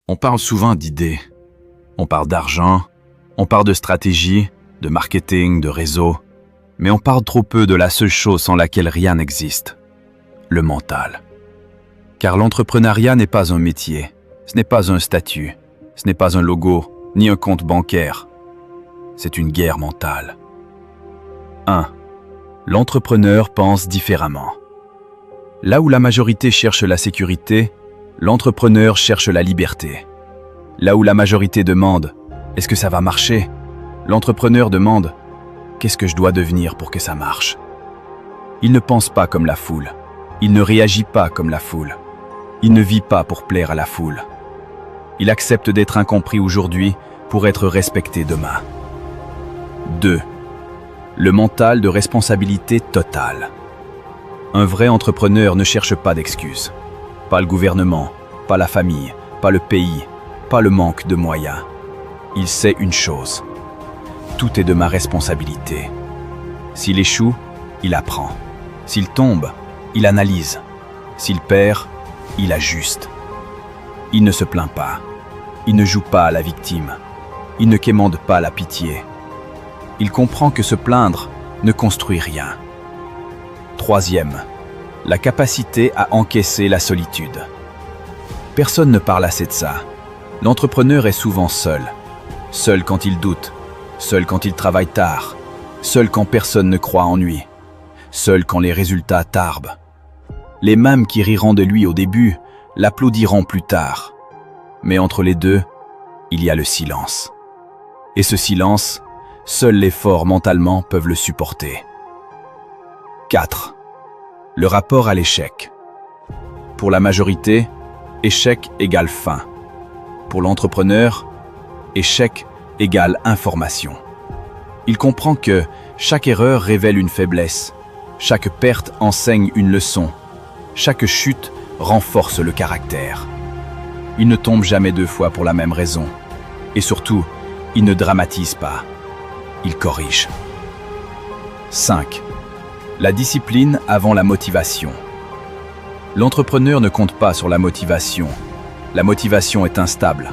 On parle souvent d'idées, on parle d'argent, on parle de stratégie, de marketing, de réseau, mais on parle trop peu de la seule chose sans laquelle rien n'existe, le mental. Car l'entrepreneuriat n'est pas un métier, ce n'est pas un statut, ce n'est pas un logo, ni un compte bancaire. C'est une guerre mentale. 1. L'entrepreneur pense différemment. Là où la majorité cherche la sécurité, l'entrepreneur cherche la liberté. Là où la majorité demande « Est-ce que ça va marcher ?», l'entrepreneur demande « Qu'est-ce que je dois devenir pour que ça marche ?» Il ne pense pas comme la foule. Il ne réagit pas comme la foule. Il ne vit pas pour plaire à la foule. Il accepte d'être incompris aujourd'hui pour être respecté demain. 2. Le mental de responsabilité totale. Un vrai entrepreneur ne cherche pas d'excuses. Pas le gouvernement, pas la famille, pas le pays, pas le manque de moyens. Il sait une chose. Tout est de ma responsabilité. S'il échoue, il apprend. S'il tombe, il analyse. S'il perd, il ajuste. Il ne se plaint pas. Il ne joue pas à la victime. Il ne quémande pas la pitié. Il comprend que se plaindre ne construit rien. 3. La capacité à encaisser la solitude. Personne ne parle assez de ça. L'entrepreneur est souvent seul. Seul quand il doute. Seul quand il travaille tard. Seul quand personne ne croit en lui. Seul quand les résultats tardent. Les mêmes qui riront de lui au début l'applaudiront plus tard. Mais entre les deux, il y a le silence. Et ce silence, seuls les forts mentalement peuvent le supporter. 4. Le rapport à l'échec. Pour la majorité, échec égale fin. Pour l'entrepreneur, échec égale information. Il comprend que chaque erreur révèle une faiblesse, chaque perte enseigne une leçon, chaque chute renforce le caractère. Il ne tombe jamais 2 fois pour la même raison. Et surtout, il ne dramatise pas. Il corrige. 5. La discipline avant la motivation. L'entrepreneur ne compte pas sur la motivation. La motivation est instable.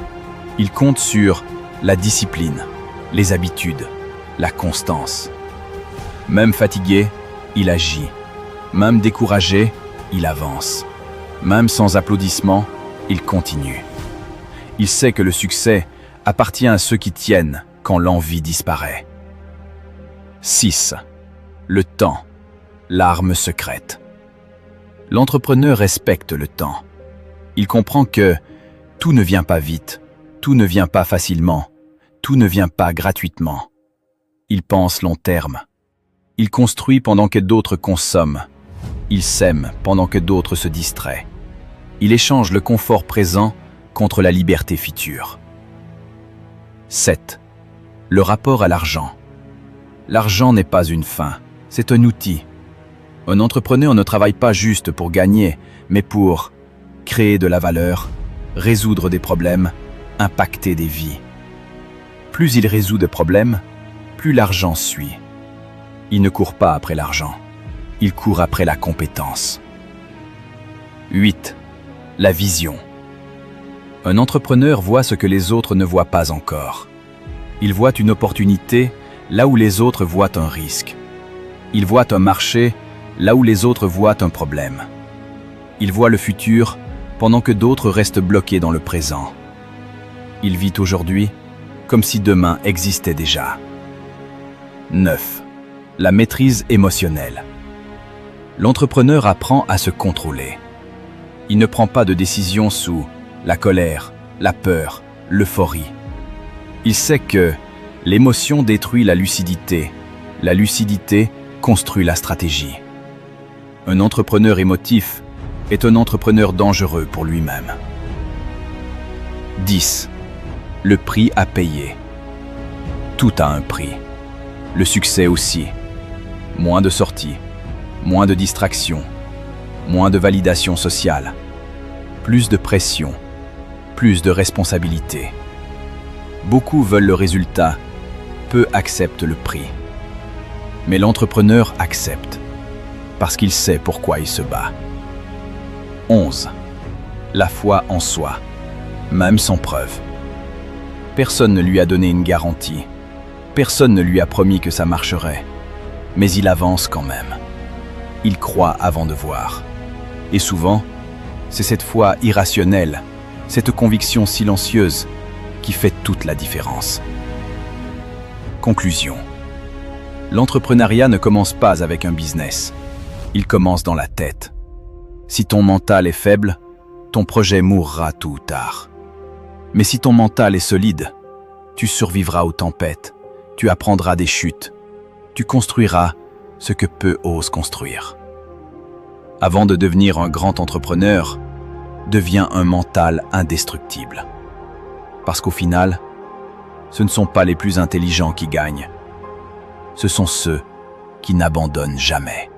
Il compte sur la discipline, les habitudes, la constance. Même fatigué, il agit. Même découragé, il avance. Même sans applaudissements, il continue. Il sait que le succès appartient à ceux qui tiennent quand l'envie disparaît. 6. Le temps, l'arme secrète. L'entrepreneur respecte le temps. Il comprend que tout ne vient pas vite, tout ne vient pas facilement, tout ne vient pas gratuitement. Il pense long terme. Il construit pendant que d'autres consomment. Il sème pendant que d'autres se distraient. Il échange le confort présent contre la liberté future. 7. Le rapport à l'argent. L'argent n'est pas une fin, c'est un outil. Un entrepreneur ne travaille pas juste pour gagner, mais pour créer de la valeur, résoudre des problèmes, impacter des vies. Plus il résout de problèmes, plus l'argent suit. Il ne court pas après l'argent, il court après la compétence. 8. La vision. Un entrepreneur voit ce que les autres ne voient pas encore. Il voit une opportunité là où les autres voient un risque. Il voit un marché là où les autres voient un problème. Il voit le futur pendant que d'autres restent bloqués dans le présent. Il vit aujourd'hui comme si demain existait déjà. 9. La maîtrise émotionnelle. L'entrepreneur apprend à se contrôler. Il ne prend pas de décision sous la colère, la peur, l'euphorie. Il sait que l'émotion détruit la lucidité construit la stratégie. Un entrepreneur émotif est un entrepreneur dangereux pour lui-même. 10. Le prix à payer. Tout a un prix. Le succès aussi. Moins de sorties, moins de distractions, moins de validation sociale, plus de pression, plus de responsabilité. Beaucoup veulent le résultat, peu acceptent le prix. Mais l'entrepreneur accepte, parce qu'il sait pourquoi il se bat. 11. La foi en soi. même sans preuve. Personne ne lui a donné une garantie. Personne ne lui a promis que ça marcherait. Mais il avance quand même. Il croit avant de voir. Et souvent, c'est cette foi irrationnelle, cette conviction silencieuse qui fait toute la différence. Conclusion. L'entrepreneuriat ne commence pas avec un business. Il commence dans la tête. Si ton mental est faible, ton projet mourra tôt ou tard. Mais si ton mental est solide, tu survivras aux tempêtes, tu apprendras des chutes, tu construiras ce que peu osent construire. Avant de devenir un grand entrepreneur, deviens un mental indestructible. Parce qu'au final, ce ne sont pas les plus intelligents qui gagnent, ce sont ceux qui n'abandonnent jamais.